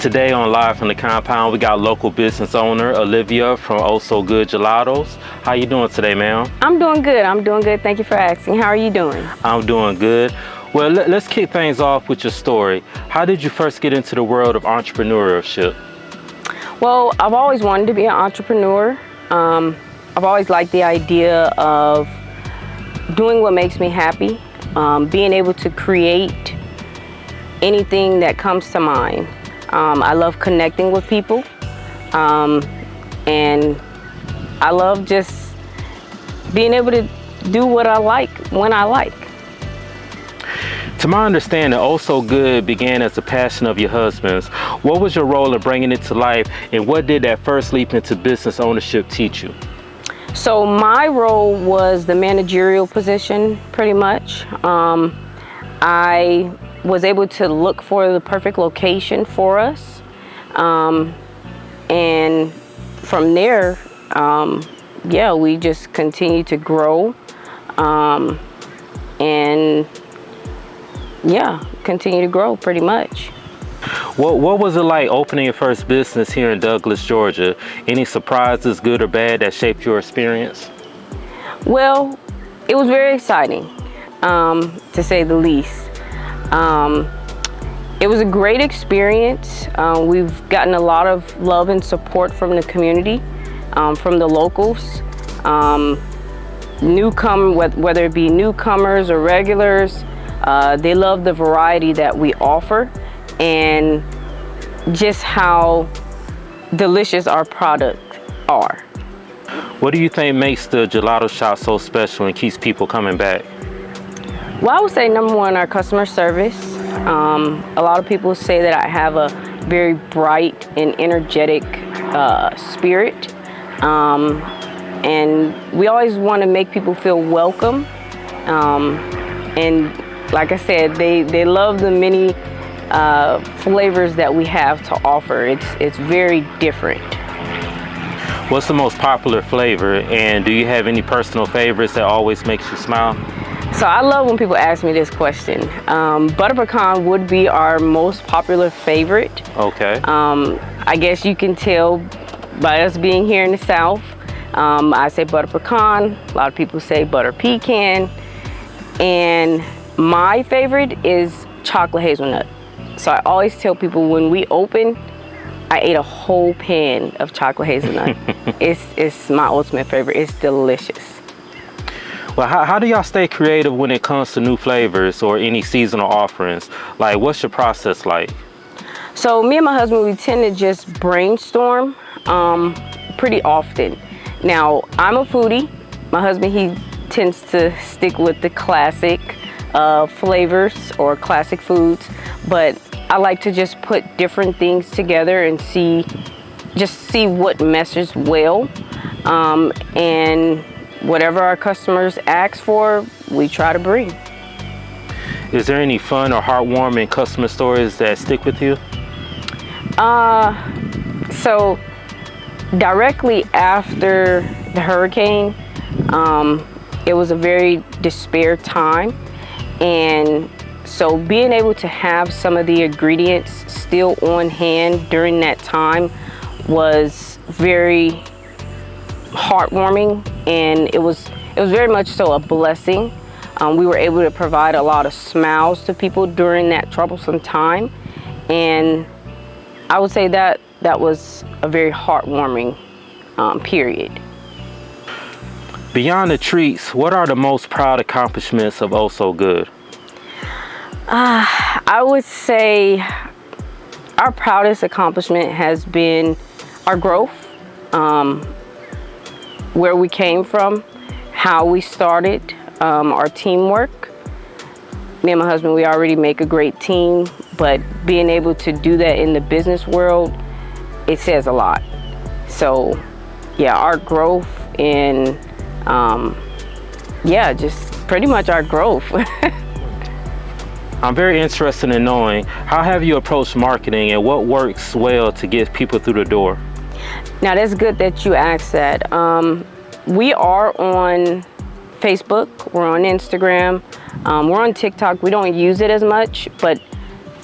Today on Live from the Compound, we got local business owner Olivia from Oh So Good Gelatos. How you doing today, ma'am? I'm doing good. Thank you for asking. How are you doing? I'm doing good. Well, let's kick things off with your story. How did you first get into the world of entrepreneurship? Well, I've always wanted to be an entrepreneur. I've always liked the idea of doing what makes me happy, being able to create anything that comes to mind. I love connecting with people, and I love just being able to do what I like when I like. To my understanding, Oh So Good began as a passion of your husband's. What was your role in bringing it to life, and what did that first leap into business ownership teach you? So my role was the managerial position, pretty much. I was able to look for the perfect location for us, and from there, we just continue to grow, continue to grow pretty much. What was it like opening your first business here in Douglas, Georgia? Any surprises, good or bad, that shaped your experience? Well, it was very exciting, to say the least. It was a great experience. We've gotten a lot of love and support from the community, from the locals, whether it be newcomers or regulars. They love the variety that we offer and just how delicious our products are. What do you think makes the gelato shop so special and keeps people coming back? Well, I would say number one, our customer service. A lot of people say that I have a very bright and energetic spirit. And we always want to make people feel welcome. And like I said, they love the many flavors that we have to offer. It's very different. What's the most popular flavor, and do you have any personal favorites that always makes you smile? So I love when people ask me this question. Butter pecan would be our most popular favorite. Okay. I guess you can tell by us being here in the South. I say butter pecan. A lot of people say butter pecan. And my favorite is chocolate hazelnut. So I always tell people when we open, I ate a whole pan of chocolate hazelnut. It's my ultimate favorite. It's delicious. Well, how do y'all stay creative when it comes to new flavors or any seasonal offerings? Like, what's your process like? So me and my husband, we tend to just brainstorm pretty often. Now, I'm a foodie. My husband, he tends to stick with the classic flavors or classic foods, but I like to just put different things together and see what meshes well, and whatever our customers ask for, we try to bring. Is there any fun or heartwarming customer stories that stick with you? So directly after the hurricane, it was a very despair time, and so being able to have some of the ingredients still on hand during that time was very heartwarming, and it was very much so a blessing. We were able to provide a lot of smiles to people during that troublesome time, and I would say that was a very heartwarming period. Beyond the treats, what are the most proud accomplishments of Oh So Good? I would say our proudest accomplishment has been our growth, where we came from, how we started, our teamwork. Me and my husband, we already make a great team, but being able to do that in the business world, it says a lot. So yeah, our growth and just pretty much our growth. I'm very interested in knowing, how have you approached marketing and what works well to get people through the door? Now that's good that you asked that. We are on Facebook, we're on Instagram, we're on TikTok. We don't use it as much, but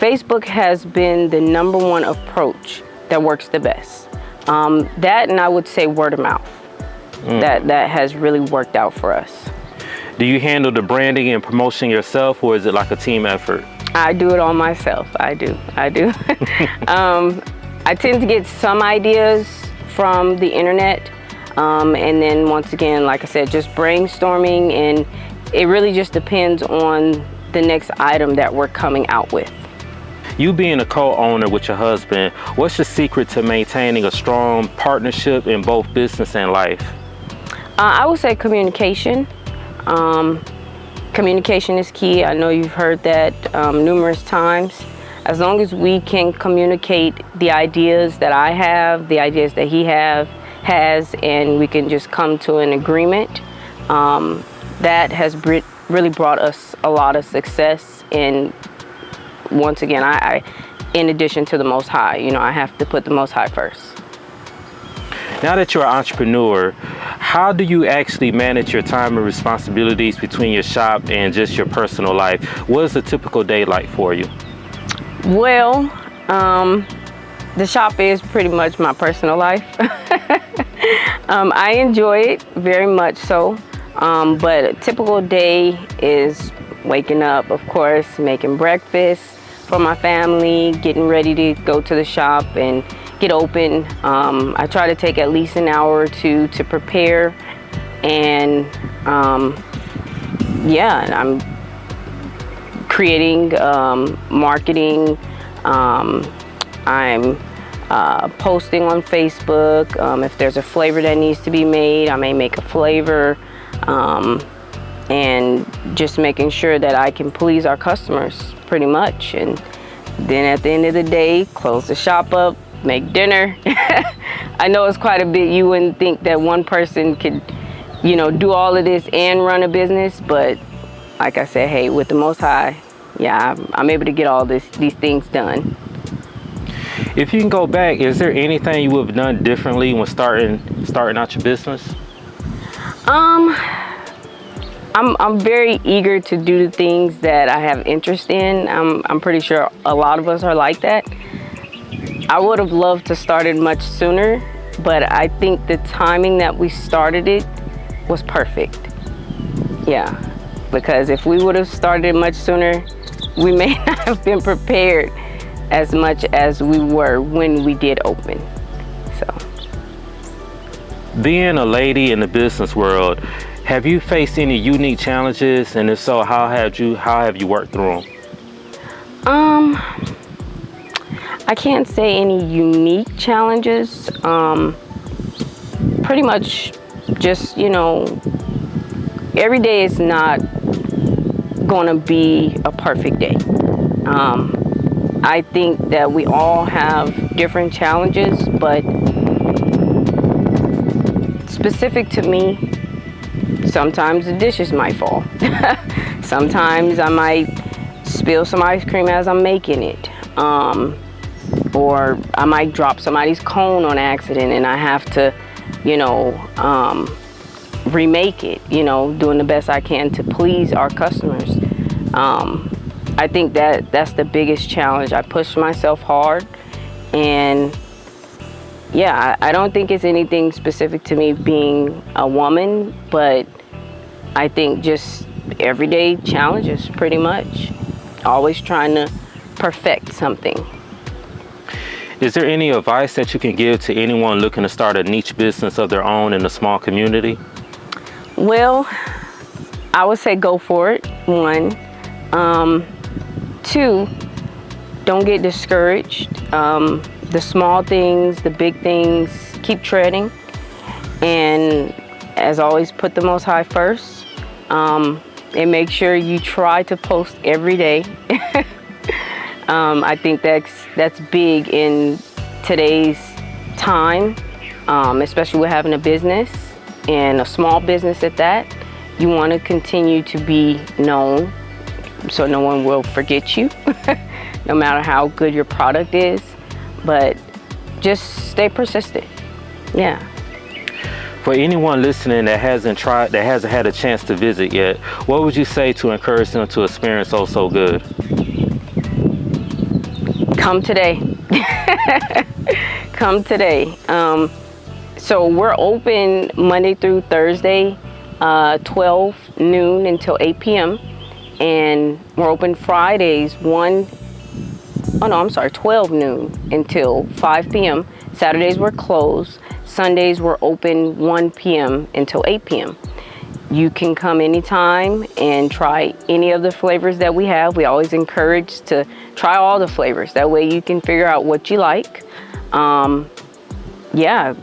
Facebook has been the number one approach that works the best. That, and I would say word of mouth. That has really worked out for us. Do you handle the branding and promotion yourself, or is it like a team effort? I do it all myself. I do. I tend to get some ideas from the internet, and then once again, like I said, just brainstorming, and it really just depends on the next item that we're coming out with. You being a co-owner with your husband, what's the secret to maintaining a strong partnership in both business and life? I would say communication. Communication is key. I know you've heard that numerous times. As long as we can communicate the ideas that I have, the ideas that he has, and we can just come to an agreement, that has really brought us a lot of success. And once again, I in addition to the Most High, I have to put the Most High first. Now that you're an entrepreneur, how do you actually manage your time and responsibilities between your shop and just your personal life? What is a typical day like for you? Well, the shop is pretty much my personal life. I enjoy it very much so, but a typical day is waking up, of course, making breakfast for my family, getting ready to go to the shop and get open. I try to take at least an hour or two to prepare, and I'm creating, marketing. I'm posting on Facebook. If there's a flavor that needs to be made, I may make a flavor, and just making sure that I can please our customers pretty much. And then at the end of the day, close the shop up, make dinner. I know it's quite a bit. You wouldn't think that one person could, do all of this and run a business, but like I said, hey, with the Most High, I'm able to get all these things done. If you can go back, is there anything you would have done differently when starting out your business? I'm very eager to do the things that I have interest in. I'm pretty sure a lot of us are like that. I would have loved to start it much sooner, but I think the timing that we started it was perfect. Yeah, because if we would have started it much sooner, we may not have been prepared as much as we were when we did open. So, being a lady in the business world, have you faced any unique challenges, and if so, how have you worked through them? I can't say any unique challenges. Pretty much just, every day is not gonna be a perfect day. I think that we all have different challenges, but specific to me, sometimes the dishes might fall. Sometimes I might spill some ice cream as I'm making it. Or I might drop somebody's cone on accident and I have to, remake it, doing the best I can to please our customers. I think that's the biggest challenge. I push myself hard, and I don't think it's anything specific to me being a woman, but I think just everyday challenges pretty much. Always trying to perfect something. Is there any advice that you can give to anyone looking to start a niche business of their own in a small community? Well, I would say go for it, 1. 2, don't get discouraged. The small things, the big things, keep treading. And as always, put the Most High first. And make sure you try to post every day. I think that's big in today's time, especially with having a business and a small business at that. You want to continue to be known so no one will forget you, no matter how good your product is. But just stay persistent. Yeah. For anyone listening that hasn't had a chance to visit yet, what would you say to encourage them to experience Oh So Good? Come today. Come today. So we're open Monday through Thursday, 12 noon until 8 p.m. And we're open Fridays 12 noon until 5 p.m. Saturdays we're closed. Sundays we're open 1 p.m. until 8 p.m. You can come anytime and try any of the flavors that we have. We always encourage to try all the flavors. That way you can figure out what you like. Yeah,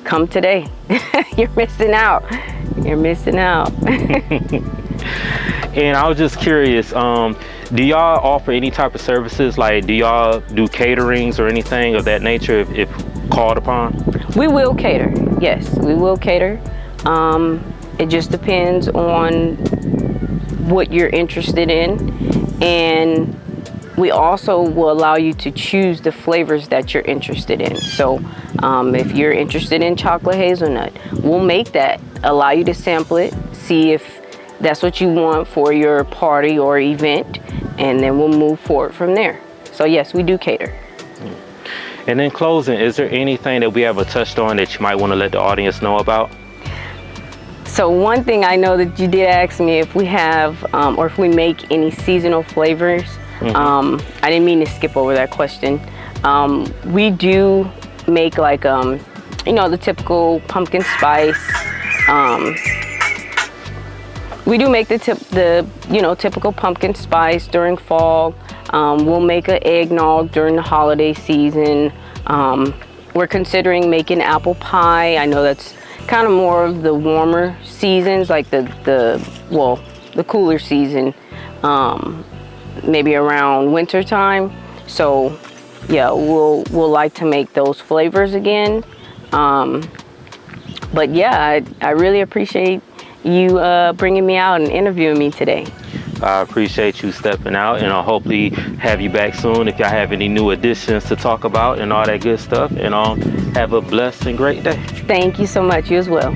come today. You're missing out. You're missing out. And I was just curious, do y'all offer any type of services? Like, do y'all do caterings or anything of that nature if called upon? We will cater. Yes, we will cater. It just depends on what you're interested in. And we also will allow you to choose the flavors that you're interested in. So if you're interested in chocolate hazelnut, we'll make that, allow you to sample it, see if that's what you want for your party or event, and then we'll move forward from there. So yes, we do cater. And in closing, is there anything that we haven't touched on that you might want to let the audience know about? So one thing I know that you did ask me if we have, or if we make any seasonal flavors. I didn't mean to skip over that question. We do make like, the typical pumpkin spice. We do make the typical pumpkin spice during fall. We'll make an eggnog during the holiday season. We're considering making apple pie. I know that's kind of more of the warmer seasons, like the cooler season, maybe around winter time. So yeah, we'll like to make those flavors again. But yeah, I really appreciate you bringing me out and interviewing me today. I appreciate you stepping out, and I'll hopefully have you back soon if y'all have any new additions to talk about and all that good stuff. And have a blessed and great day. Thank you so much. You as well.